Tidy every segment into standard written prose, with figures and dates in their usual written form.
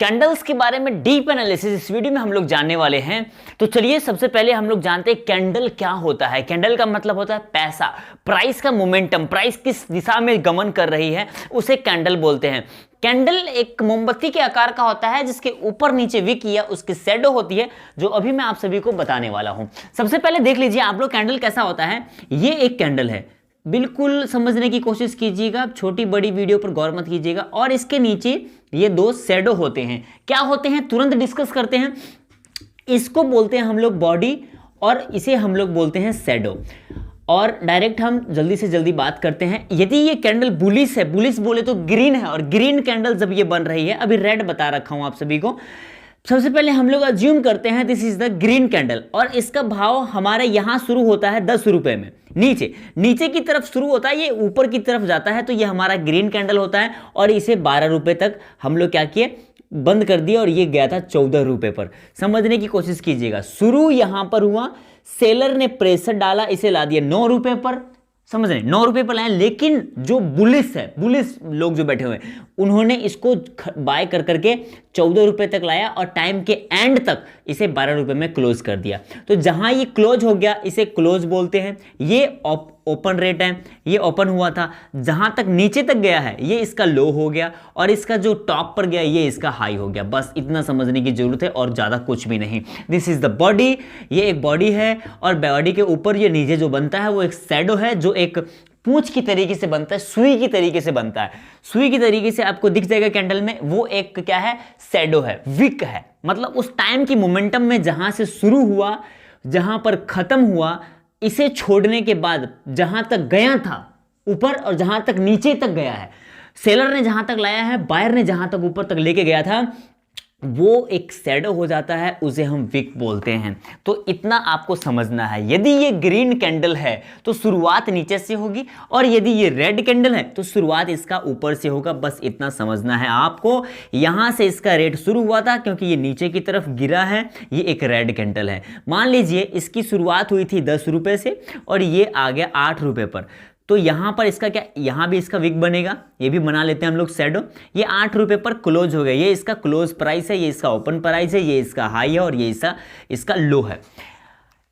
Candles के बारे में डीप एनालिसिस इस वीडियो में हम लोग जानने वाले हैं। तो चलिए सबसे पहले हम लोग जानते हैं कैंडल क्या होता है। कैंडल का मतलब होता है पैसा, प्राइस का मोमेंटम, प्राइस किस दिशा में गमन कर रही है उसे कैंडल बोलते हैं। कैंडल एक मोमबत्ती के आकार का होता है जिसके ऊपर नीचे विक या उसकी शैडो होती है, जो अभी मैं आप सभी को बताने वाला हूं। सबसे पहले देख लीजिए आप लोग कैंडल कैसा होता है। ये एक कैंडल है, बिल्कुल समझने की कोशिश कीजिएगा, छोटी बड़ी वीडियो पर गौर मत कीजिएगा। और इसके नीचे ये दो शैडो होते हैं। क्या होते हैं तुरंत डिस्कस करते हैं। इसको बोलते हैं हम लोग बॉडी और इसे हम लोग बोलते हैं शैडो। और डायरेक्ट हम जल्दी से जल्दी बात करते हैं। यदि ये कैंडल बुलिश है, बुलिश बोले तो ग्रीन है, और ग्रीन कैंडल जब ये बन रही है, अभी रेड बता रखा हूं आप सभी को। सबसे पहले हम लोग अज्यूम करते हैं this is the green candle, और इसका भाव हमारे यहां शुरू होता है 10 रुपए में, नीचे की तरफ शुरू होता है, ये ऊपर की तरफ जाता है, तो ये हमारा ग्रीन कैंडल होता है। और इसे 12 रुपए तक हम लोग क्या किए, बंद कर दिया, और ये गया था 14 रुपए पर। समझने की कोशिश कीजिएगा, शुरू यहां पर हुआ, सेलर ने प्रेशर डाला, इसे ला दिया 9 रुपए पर। समझ रहे, 9 रुपए पर लाए। लेकिन जो बुलिश है, बुलिश लोग जो बैठे हुए हैं, उन्होंने इसको बाय कर करके 14 रुपए तक लाया, और टाइम के एंड तक इसे 12 रुपए में क्लोज कर दिया। तो जहां ये क्लोज हो गया इसे क्लोज बोलते हैं। ये ओपन रेट है, ये ओपन हुआ था। जहां तक नीचे तक गया है ये इसका लो हो गया, और इसका जो टॉप पर गया ये इसका हाई हो गया। बस इतना समझने की जरूरत है और ज्यादा कुछ भी नहीं। दिस इज द बॉडी, ये एक बॉडी है, और बॉडी के ऊपर ये नीचे जो बनता है वो एक शैडो है, जो एक पूंछ की तरीके से बनता है, सुई की तरीके से बनता है। सुई की तरीके से आपको दिख जाएगा कैंडल में, वो एक क्या है, शैडो है, विक है। मतलब उस टाइम की मोमेंटम में जहां से शुरू हुआ, जहां पर खत्म हुआ, इसे छोड़ने के बाद जहां तक गया था ऊपर, और जहां तक नीचे तक गया है, सेलर ने जहां तक लाया है, बायर ने जहां तक ऊपर तक लेके गया था, वो एक शैडो हो जाता है, उसे हम विक बोलते हैं। तो इतना आपको समझना है। यदि ये ग्रीन कैंडल है तो शुरुआत नीचे से होगी, और यदि ये रेड कैंडल है तो शुरुआत इसका ऊपर से होगा। बस इतना समझना है आपको। यहां से इसका रेट शुरू हुआ था क्योंकि ये नीचे की तरफ गिरा है, ये एक रेड कैंडल है। मान लीजिए इसकी शुरुआत हुई थी 10 रुपए से, और ये आ गया 8 रुपए पर। तो यहां पर इसका क्या, यहां भी इसका विक बनेगा, ये भी बना लेते हैं हम लोग शैडो। ये 8 रुपए पर क्लोज हो गया, ये इसका क्लोज प्राइस है, ये इसका ओपन प्राइस है, ये इसका हाई है, और ये इसका लो है।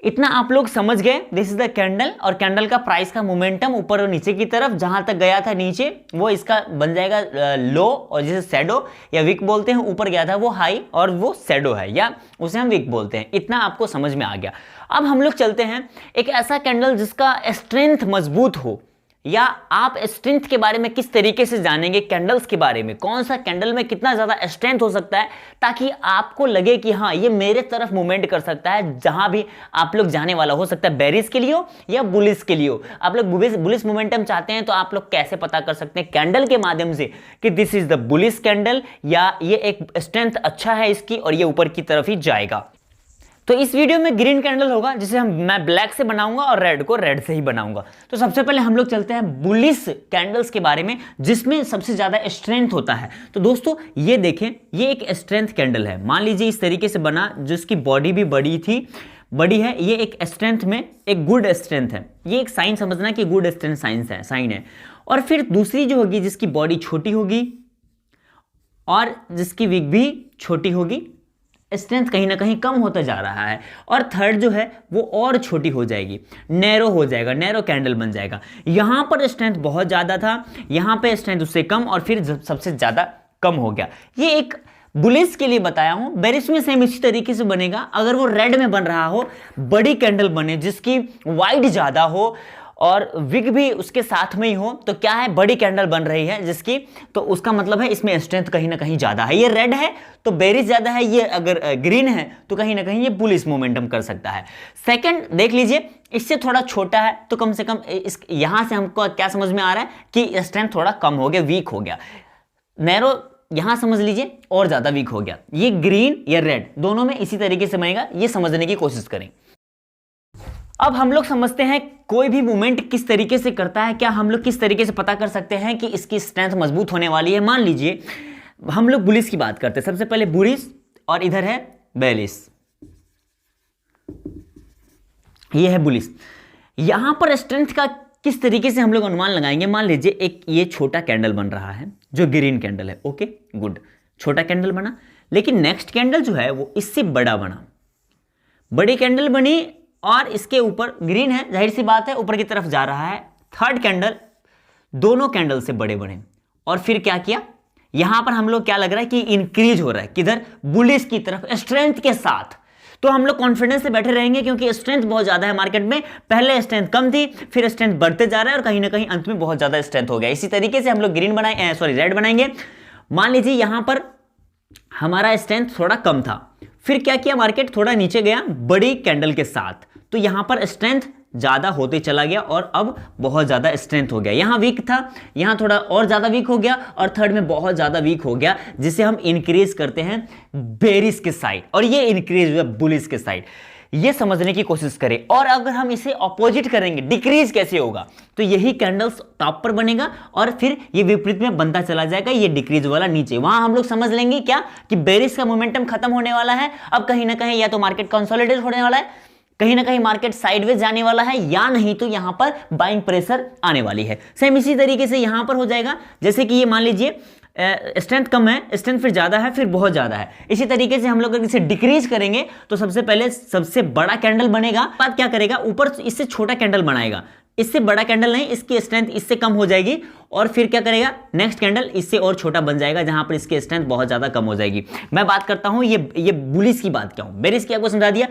इतना आप लोग समझ गए। दिस इज द कैंडल, और कैंडल का प्राइस का मोमेंटम ऊपर और नीचे की तरफ, जहां तक गया था नीचे वो इसका बन जाएगा लो, और जिसे शैडो या विक बोलते हैं। ऊपर गया था वो हाई, और वो शैडो है, या उसे हम विक बोलते हैं। इतना आपको समझ में आ गया। अब हम लोग चलते हैं एक ऐसा कैंडल जिसका स्ट्रेंथ मजबूत हो, या आप स्ट्रेंथ के बारे में किस तरीके से जानेंगे, कैंडल्स के बारे में, कौन सा कैंडल में कितना ज्यादा स्ट्रेंथ हो सकता है, ताकि आपको लगे कि हाँ ये मेरे तरफ मूवमेंट कर सकता है। जहां भी आप लोग जाने वाला, हो सकता है बेरिश के लिए हो या बुलिश के लिए हो। आप लोग बुलिश मोमेंटम चाहते हैं तो आप लोग कैसे पता कर सकते हैं कैंडल के माध्यम से कि this is the bullish candle, या ये एक स्ट्रेंथ अच्छा है इसकी और ये ऊपर की तरफ ही जाएगा। तो इस वीडियो में ग्रीन कैंडल होगा जिसे मैं ब्लैक से बनाऊंगा, और रेड को रेड से ही बनाऊंगा। तो सबसे पहले हम लोग चलते हैं बुलिश कैंडल्स के बारे में, जिसमें सबसे ज्यादा स्ट्रेंथ होता है। तो दोस्तों ये देखें, ये एक स्ट्रेंथ कैंडल है। मान लीजिए इस तरीके से बना, जिसकी बॉडी भी बड़ी है। ये एक स्ट्रेंथ में एक गुड स्ट्रेंथ है। ये एक साइन समझना कि गुड स्ट्रेंथ साइन है। और फिर दूसरी जो होगी जिसकी बॉडी छोटी होगी और जिसकी विग भी छोटी होगी, स्ट्रेंथ कहीं ना कहीं कम होता जा रहा है। और थर्ड जो है वो और छोटी हो जाएगी, नैरो हो जाएगा, नैरो कैंडल बन जाएगा। यहां पर स्ट्रेंथ बहुत ज्यादा था, यहां पे स्ट्रेंथ उससे कम, और फिर सबसे ज्यादा कम हो गया। ये एक बुलिश के लिए बताया हूं। बेरिश में सेम इसी तरीके से बनेगा। अगर वो रेड में बन रहा हो, बड़ी कैंडल बने जिसकी वाइड ज्यादा हो और विग भी उसके साथ में ही हो, तो क्या है, बड़ी कैंडल बन रही है जिसकी, तो उसका मतलब है इसमें स्ट्रेंथ कहीं ना कहीं ज्यादा है। ये रेड है तो बेरिश ज्यादा है, ये अगर ग्रीन है तो कहीं ना कहीं ये बुलिश मोमेंटम कर सकता है। सेकंड देख लीजिए, इससे थोड़ा छोटा है, तो कम से कम यहां से हमको क्या समझ में आ रहा है कि स्ट्रेंथ थोड़ा कम हो गया, वीक हो गया। नैरो यहां समझ लीजिए और ज्यादा वीक हो गया। ये ग्रीन या रेड दोनों में इसी तरीके से बनेगा, ये समझने की कोशिश करें। अब हम लोग समझते हैं कोई भी मूवमेंट किस तरीके से करता है, क्या हम लोग किस तरीके से पता कर सकते हैं कि इसकी स्ट्रेंथ मजबूत होने वाली है। मान लीजिए हम लोग बुलिश की बात करते हैं। सबसे पहले बुलिश, और इधर है बेरिश, ये है बुलिश। यहां पर स्ट्रेंथ का किस तरीके से हम लोग अनुमान लगाएंगे। मान लीजिए एक ये छोटा कैंडल बन रहा है जो ग्रीन कैंडल है, ओके गुड, छोटा कैंडल बना। लेकिन नेक्स्ट कैंडल जो है वो इससे बड़ा बना, बड़ी कैंडल बनी और इसके ऊपर ग्रीन है, जाहिर सी बात है ऊपर की तरफ जा रहा है। थर्ड कैंडल, दोनों कैंडल से बड़े बने और फिर क्या किया, यहां पर हम लोग क्या लग रहा है कि इंक्रीज हो रहा है, किधर, बुलिश की तरफ, स्ट्रेंथ के साथ। तो हम लोग कॉन्फिडेंस से बैठे रहेंगे क्योंकि स्ट्रेंथ बहुत ज्यादा है मार्केट में। पहले स्ट्रेंथ कम थी, फिर स्ट्रेंथ बढ़ते जा रहा है और कहीं ना कहीं अंत में बहुत ज्यादा स्ट्रेंथ हो गया। इसी तरीके से हम लोग ग्रीन बनाए, सॉरी रेड बनाएंगे। मान लीजिए यहां पर हमारा स्ट्रेंथ थोड़ा कम था, फिर क्या किया, मार्केट थोड़ा नीचे गया बड़ी कैंडल के साथ, तो यहां पर स्ट्रेंथ ज्यादा होते चला गया और अब बहुत ज्यादा स्ट्रेंथ हो गया। यहां वीक था, यहां थोड़ा और ज्यादा वीक हो गया और थर्ड में बहुत ज्यादा वीक हो गया, जिसे हम इंक्रीज करते हैं बेरिश के साइड और ये इंक्रीज हुआ बुलिश के साइड। ये समझने की कोशिश करें। और अगर हम इसे ऑपोजिट करेंगे, डिक्रीज कैसे होगा, तो यही कैंडल्स टॉप पर बनेगा और फिर ये विपरीत में बनता चला जाएगा, ये डिक्रीज वाला नीचे। वहां हम लोग समझ लेंगे क्या कि बेरिश का मोमेंटम खत्म होने वाला है। अब कहीं ना कहीं या तो मार्केट कंसोलिडेट होने वाला है, कहीं ना कहीं मार्केट साइडवेज जाने वाला है, या नहीं तो यहां पर बाइंग प्रेशर आने वाली है। सेम इसी तरीके से यहां पर हो जाएगा, जैसे कि ये मान लीजिए स्ट्रेंथ कम है, स्ट्रेंथ फिर ज्यादा है, फिर बहुत ज्यादा है। इसी तरीके से हम लोग अगर इसे डिक्रीज करेंगे तो सबसे पहले सबसे बड़ा कैंडल बनेगा, बाद क्या करेगा, ऊपर इससे छोटा कैंडल बनाएगा, इससे बड़ा कैंडल नहीं, इसकी स्ट्रेंथ इससे कम हो जाएगी और फिर क्या करेगा, नेक्स्ट कैंडल इससे और छोटा बन जाएगा जहां पर इसकी स्ट्रेंथ बहुत ज्यादा कम हो जाएगी। मैं बात करता हूं ये बुलिश की बात क्या हूं, बेरिश की आपको समझा दिया।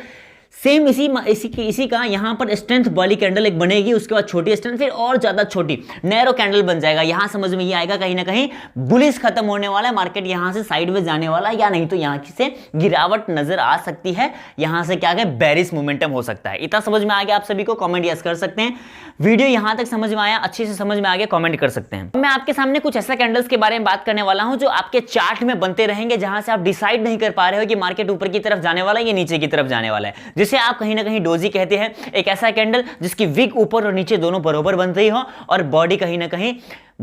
सेम इसी का यहां पर स्ट्रेंथ वाली कैंडल एक बनेगी, उसके बाद छोटी स्ट्रेंथ, फिर और ज्यादा छोटी नैरो कैंडल बन जाएगा। यहां समझ में ये आएगा कहीं ना कहीं बुलिश खत्म होने वाला है, मार्केट यहां से साइडवेज जाने वाला है, या नहीं तो यहां से गिरावट नजर आ सकती है, यहां से क्या है, बेरिश मोमेंटम हो सकता है। इतना समझ में आ गया आप सभी को, कमेंट यस कर सकते हैं। वीडियो यहां तक समझ में आया, अच्छे से समझ में आ गया, कमेंट कर सकते हैं। मैं आपके सामने कुछ ऐसा कैंडल्स के बारे में बात करने वाला हूं जो आपके चार्ट में बनते रहेंगे, जहां से आप डिसाइड नहीं कर पा रहे हो कि मार्केट ऊपर की तरफ जाने वाला है या नीचे की तरफ जाने वाला है, जिसे आप कहीं ना कहीं डोजी कहते हैं। एक ऐसा कैंडल जिसकी विक ऊपर और नीचे दोनों बराबर बन रही हो और बॉडी कहीं ना कहीं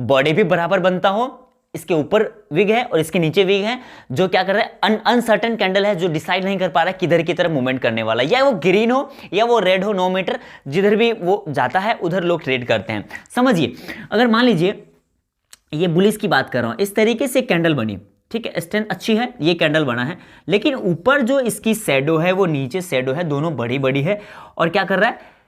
बॉडी भी बराबर बनता हो, इसके ऊपर विग है और इसके नीचे विग है, जो क्या कर रहा है, अनसर्टेन कैंडल है, जो डिसाइड नहीं कर पा रहा है किधर की तरफ मूवमेंट करने वाला है, या वो ग्रीन हो या वो रेड हो, नो मैटर, जिधर भी वो जाता है उधर लोग ट्रेड करते हैं। समझिए, अगर मान लीजिए ये बुलिश की बात कर रहा हूं, इस तरीके से कैंडल बनी, ठीक है, स्ट्रेंथ अच्छी है, ये कैंडल बना है, लेकिन ऊपर जो इसकी शैडो है वो नीचे शैडो है, दोनों बड़ी बड़ी है और क्या कर रहा है,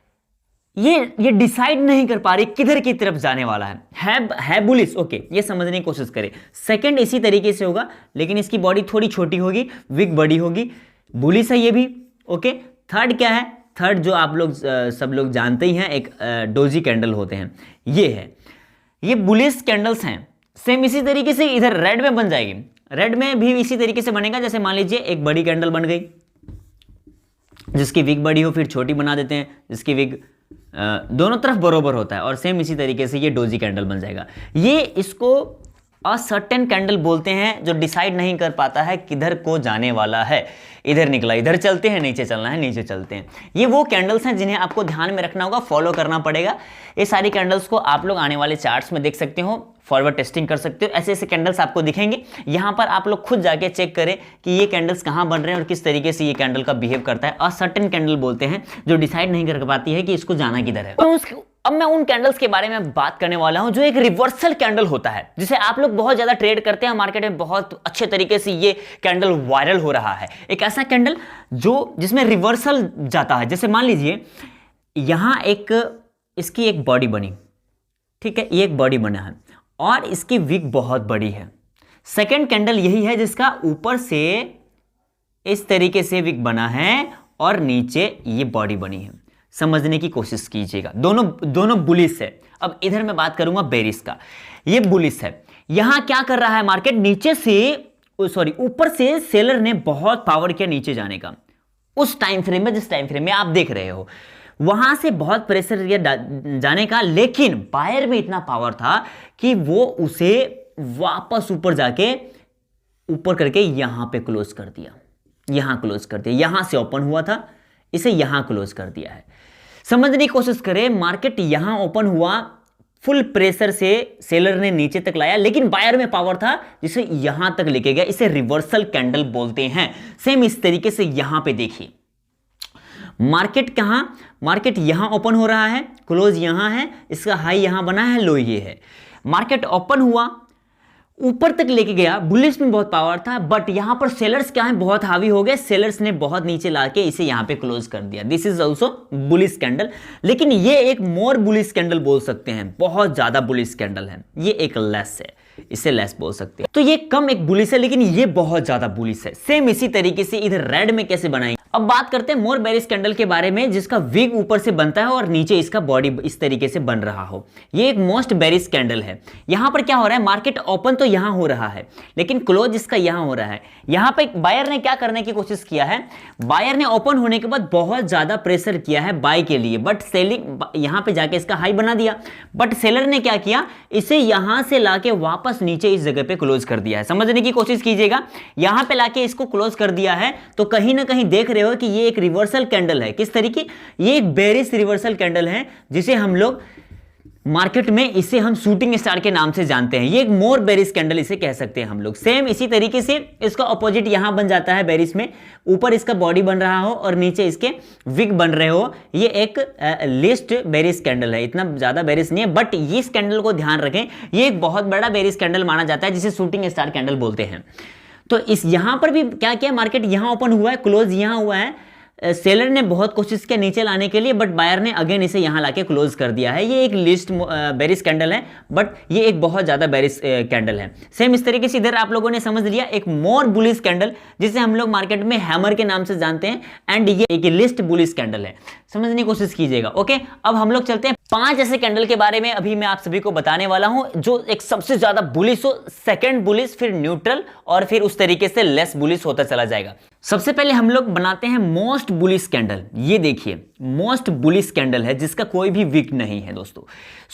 ये डिसाइड नहीं कर पा रही किधर की तरफ जाने वाला है बुलिश, ओके, ये समझने की कोशिश करें। सेकंड इसी तरीके से होगा, लेकिन इसकी बॉडी थोड़ी छोटी होगी, विग बड़ी होगी, बुलिश है ये भी, ओके। थर्ड क्या है, थर्ड जो आप लोग सब लोग जानते ही हैं, एक डोजी कैंडल होते हैं, ये है, ये बुलिश कैंडल्स हैं। सेम इसी तरीके से इधर रेड में बन जाएगी, रेड में भी इसी तरीके से बनेगा। जैसे मान लीजिए एक बड़ी कैंडल बन गई, जिसकी विग बड़ी हो, फिर छोटी बना देते हैं, जिसकी विग दोनों तरफ बरोबर होता है, और सेम इसी तरीके से ये डोजी कैंडल बन जाएगा। ये इसको असर्टेन कैंडल बोलते हैं, जो डिसाइड नहीं कर पाता है किधर को जाने वाला है, इधर निकला इधर चलते हैं, नीचे चलना है नीचे चलते हैं। ये वो कैंडल्स हैं जिन्हें आपको ध्यान में रखना होगा, फॉलो करना पड़ेगा। ये सारी कैंडल्स को आप लोग आने वाले चार्ट्स में देख सकते हो, फॉरवर्ड टेस्टिंग कर सकते हो, ऐसे ऐसे कैंडल्स आपको दिखेंगे। यहां पर आप लोग खुद जाके चेक करें कि ये कैंडल्स कहां बन रहे हैं और किस तरीके से ये कैंडल का बिहेव करता है। असर्टेन कैंडल बोलते हैं, जो डिसाइड नहीं कर पाती है कि इसको जाना किधर है। अब मैं उन कैंडल्स के बारे में बात करने वाला हूं जो एक रिवर्सल कैंडल होता है, जिसे आप लोग बहुत ज्यादा ट्रेड करते हैं मार्केट में, बहुत अच्छे तरीके से ये कैंडल वायरल हो रहा है। एक ऐसा कैंडल जिसमें रिवर्सल जाता है। जैसे मान लीजिए यहां इसकी एक बॉडी बनी, ठीक है, ये एक बॉडी बना है और इसकी विग बहुत बड़ी है। सेकेंड कैंडल यही है जिसका ऊपर से इस तरीके से विग बना है और नीचे ये बॉडी बनी है। समझने की कोशिश कीजिएगा, दोनों बुलिश है। अब इधर मैं बात करूंगा बेरिश का, ये बुलिश है। यहां क्या कर रहा है मार्केट, नीचे से ऊपर से सेलर ने बहुत पावर किया नीचे जाने का, उस टाइम फ्रेम में, जिस टाइम फ्रेम में आप देख रहे हो, वहां से बहुत प्रेशर किया जाने का, लेकिन बायर में इतना पावर था कि वो उसे वापस ऊपर जाके ऊपर करके यहां पे क्लोज कर दिया, यहां क्लोज कर दिया, यहां से ओपन हुआ था, इसे यहां क्लोज कर दिया है। समझने की कोशिश करें, मार्केट यहां ओपन हुआ, फुल प्रेशर से सेलर ने नीचे तक लाया, लेकिन बायर में पावर था जिसे यहां तक लेके गया, इसे रिवर्सल कैंडल बोलते हैं। सेम इस तरीके से यहां पे देखिए, मार्केट यहां ओपन हो रहा है, क्लोज यहां है, इसका हाई यहां बना है, लो ये है। मार्केट ओपन हुआ, ऊपर तक लेके गया, बुलिश में बहुत पावर था, बट यहां पर सेलर्स क्या है, बहुत हावी हो गए, सेलर्स ने बहुत नीचे लाके इसे यहां पे क्लोज कर दिया। This is also bullish candle, लेकिन ये एक मोर बुलिश कैंडल बोल सकते हैं, बहुत ज्यादा बुलिश कैंडल है। ये एक लेस है, इसे लेस बोल सकते हैं। तो ये कम एक बुलिश है, लेकिन ये बहुत ज्यादा बुलिश है। सेम इसी तरीके से इधर रेड में कैसे बनाएंगे। अब बात करते हैं मोर बेरिश कैंडल के बारे में, जिसका विग ऊपर से बनता है और नीचे इसका बॉडी इस तरीके से बन रहा हो। ये एक मोस्ट बेरिश कैंडल है। यहां पर क्या हो रहा है, मार्केट ओपन तो यहां हो रहा है, लेकिन क्लोज इसका यहां हो रहा है। यहां पे बायर ने क्या करने की कोशिश किया है, बायर ने ओपन होने के बाद बहुत ज्यादा प्रेशर किया है बाय के लिए, बट सेलिंग यहां पे जाके इसका हाई बना दिया, बट सेलर ने क्या किया, इसे यहां से लाके वापस नीचे इस जगह पे क्लोज कर दिया है। समझने की कोशिश कीजिएगा, यहां पे लाके इसको क्लोज कर दिया है, तो कहीं ना कहीं देख रहे हो कि ये एक रिवर्सल कैंडल है। किस तरीके, ये एक बेरिश रिवर्सल कैंडल है, जिसे हम लोग मार्केट में इसे हम शूटिंग स्टार के नाम से जानते हैं। ये एक मोर बेरिश कैंडल इसे कह सकते हैं हम लोग। सेम इसी तरीके से इसका ऑपोजिट यहां बन जाता है बेरिश में, ऊपर इसका बॉडी बन रहा हो और नीचे इसके विग बन रहे हो। ये एक लिस्ट बेरिश कैंडल है, इतना ज्यादा बेरिश नहीं है, बट इस कैंडल को ध्यान रखें, ये एक बहुत बड़ा बेरिश कैंडल माना जाता है, जिसे शूटिंग स्टार कैंडल बोलते हैं। तो इस यहां पर भी क्या किया, मार्केट यहां ओपन हुआ है, क्लोज यहां हुआ है, सेलर ने बहुत कोशिश किया नीचे लाने के लिए, बट बायर ने अगेन इसे यहां लाके क्लोज कर दिया है। ये एक लिस्ट बेरिश कैंडल है, बट ये एक बहुत ज्यादा बेरिश कैंडल है। सेम इस तरीके से इधर आप लोगों ने समझ लिया, एक मोर बुलिश कैंडल, जिसे हम लोग मार्केट में हैमर के नाम से जानते हैं, एंड ये एक लिस्ट बुलिश कैंडल है। समझने की कोशिश कीजिएगा। ओके, अब हम लोग चलते हैं 5 ऐसे कैंडल के बारे में अभी मैं आप सभी को बताने वाला हूं, जो एक सबसे ज्यादा बुलिश हो, सेकंड बुलिश, फिर न्यूट्रल, और फिर उस तरीके से लेस बुलिश होता चला जाएगा। सबसे पहले हम लोग बनाते हैं मोस्ट बुलिश कैंडल। ये देखिए मोस्ट बुलिश कैंडल है, जिसका कोई भी विक नहीं है दोस्तों।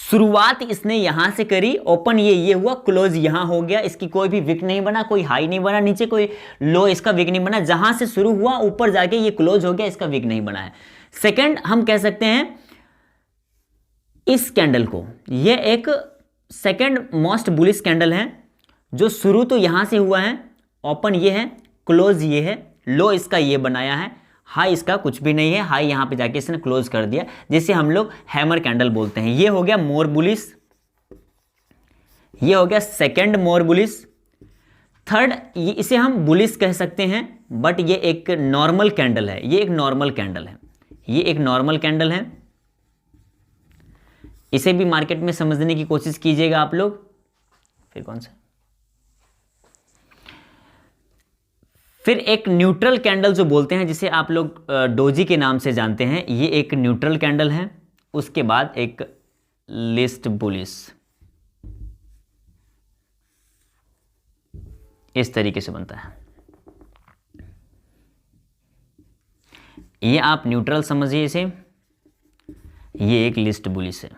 शुरुआत इसने यहां से करी, ओपन ये हुआ, क्लोज यहां हो गया, इसकी कोई भी विक नहीं बना, कोई हाई नहीं बना, नीचे कोई लो इसका विक नहीं बना, जहां से शुरू हुआ ऊपर जाके ये क्लोज हो गया, इसका विक नहीं बना है। सेकंड हम कह सकते हैं इस कैंडल को, ये एक सेकंड मोस्ट बुलिश कैंडल है, जो शुरू तो यहां से हुआ है, ओपन ये है, क्लोज ये है, लो इसका ये बनाया है, हाई इसका कुछ भी नहीं है, हाई यहां पे जाके इसने क्लोज कर दिया, जिसे हम लोग हैमर कैंडल बोलते हैं। ये हो गया मोर बुलिश, ये हो गया सेकंड मोर बुलिश। थर्ड इसे हम बुलिश कह सकते हैं, बट ये एक नॉर्मल कैंडल है, ये एक नॉर्मल कैंडल है, ये एक नॉर्मल कैंडल है। इसे भी मार्केट में समझने की कोशिश कीजिएगा आप लोग। फिर कौन सा, फिर एक न्यूट्रल कैंडल जो बोलते हैं, जिसे आप लोग डोजी के नाम से जानते हैं, ये एक न्यूट्रल कैंडल है। उसके बाद एक लिस्ट बुलिश, इस तरीके से बनता है। ये आप न्यूट्रल समझिए इसे, ये एक लिस्ट बुलिश है।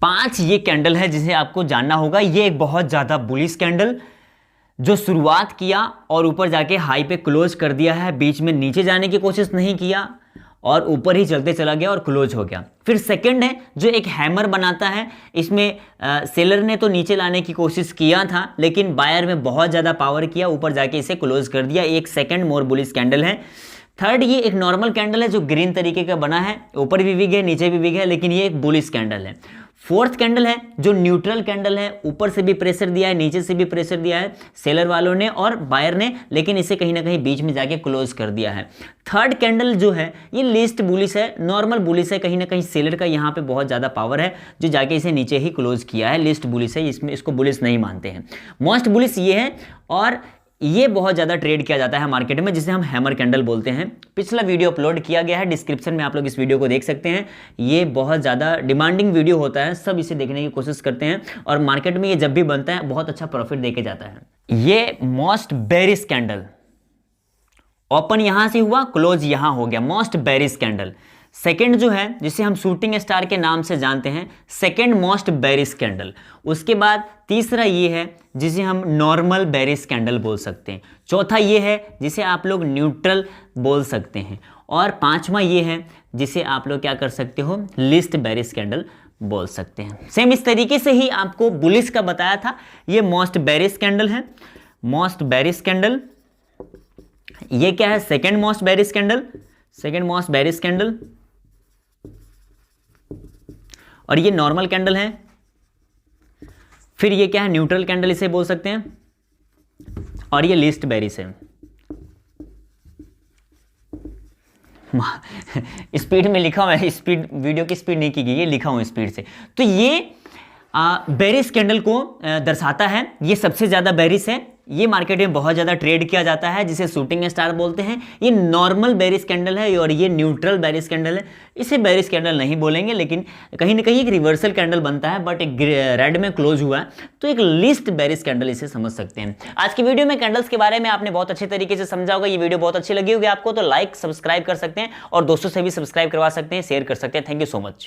5 ये कैंडल है जिसे आपको जानना होगा। ये एक बहुत ज्यादा बुलिश कैंडल, जो शुरुआत किया और ऊपर जाके हाई पे क्लोज कर दिया है, बीच में नीचे जाने की कोशिश नहीं किया और ऊपर ही चलते चला गया और क्लोज हो गया। फिर सेकंड है जो एक हैमर बनाता है, इसमें सेलर ने तो नीचे लाने की कोशिश किया था, लेकिन बायर में बहुत ज़्यादा पावर किया, ऊपर जाके इसे क्लोज कर दिया। एक सेकंड मोर बुलिश कैंडल है। थर्ड ये एक नॉर्मल कैंडल है जो ग्रीन तरीके का बना है, ऊपर भी विग है नीचे भी विग है, लेकिन ये एक बुलिश कैंडल है। फोर्थ कैंडल है जो न्यूट्रल कैंडल है, ऊपर से भी प्रेशर दिया है नीचे से भी प्रेशर दिया है सेलर वालों ने और बायर ने, लेकिन इसे कहीं ना कहीं बीच में जाके क्लोज कर दिया है। थर्ड कैंडल जो है ये लिस्ट बुलिश है, नॉर्मल बुलिश है, कहीं ना कहीं सेलर का यहाँ पे बहुत ज़्यादा पावर है जो जाके इसे नीचे ही क्लोज किया है। लिस्ट बुलिश है, इसमें इसको बुलिश नहीं मानते हैं। मोस्ट बुलिश ये है और ये बहुत ज़्यादा ट्रेड किया जाता है मार्केट में, जिसे हम हैमर कैंडल बोलते हैं। पिछला वीडियो अपलोड किया गया है, डिस्क्रिप्शन में आप लोग इस वीडियो को देख सकते हैं। ये बहुत ज़्यादा डिमांडिंग वीडियो होता है, सब इसे देखने की कोशिश करते हैं और मार्केट में ये जब भी बनता है बहुत अच्छा प्रॉफिट देके जाता है। ये मोस्ट बेरिश कैंडल, ओपन यहां से हुआ क्लोज यहां हो गया, मोस्ट बेरिश कैंडल। सेकंड जो है जिसे हम शूटिंग स्टार के नाम से जानते हैं, सेकंड मोस्ट बेरिश कैंडल। उसके बाद तीसरा ये है जिसे हम नॉर्मल बेरिश कैंडल बोल सकते हैं। चौथा ये है जिसे आप लोग न्यूट्रल बोल सकते हैं और पांचवा ये है जिसे आप लोग क्या कर सकते हो, लिस्ट बेरिश कैंडल बोल सकते हैं। सेम इस तरीके से ही आपको बुलिश का बताया था, ये मोस्ट बेरिश कैंडल है, मोस्ट बेरिश कैंडल। ये क्या है, second most bearish candle, second most bearish candle. और ये नॉर्मल कैंडल है, फिर ये क्या है, न्यूट्रल कैंडल इसे बोल सकते हैं, और ये लीस्ट बेरिश है। स्पीड में लिखा हुआ है, स्पीड वीडियो की स्पीड नहीं की गई है, लिखा हुआ स्पीड से। तो ये बेरिश कैंडल को दर्शाता है, ये सबसे ज्यादा बेरिश है, ये मार्केट में बहुत ज्यादा ट्रेड किया जाता है, जिसे शूटिंग स्टार बोलते हैं। ये नॉर्मल बेरिश कैंडल है और ये न्यूट्रल बेरिश कैंडल है। इसे बेरिश कैंडल नहीं बोलेंगे, लेकिन कहीं ना कहीं एक रिवर्सल कैंडल बनता है, बट एक रेड में क्लोज हुआ है, तो एक लिस्ट बेरिश कैंडल इसे समझ सकते हैं। आज की वीडियो में कैंडल्स के बारे में आपने बहुत अच्छे तरीके से समझा होगा। ये वीडियो बहुत अच्छी लगी होगी आपको, तो लाइक सब्सक्राइब कर सकते हैं और दोस्तों से भी सब्सक्राइब करवा सकते हैं, शेयर कर सकते हैं। Thank you so much.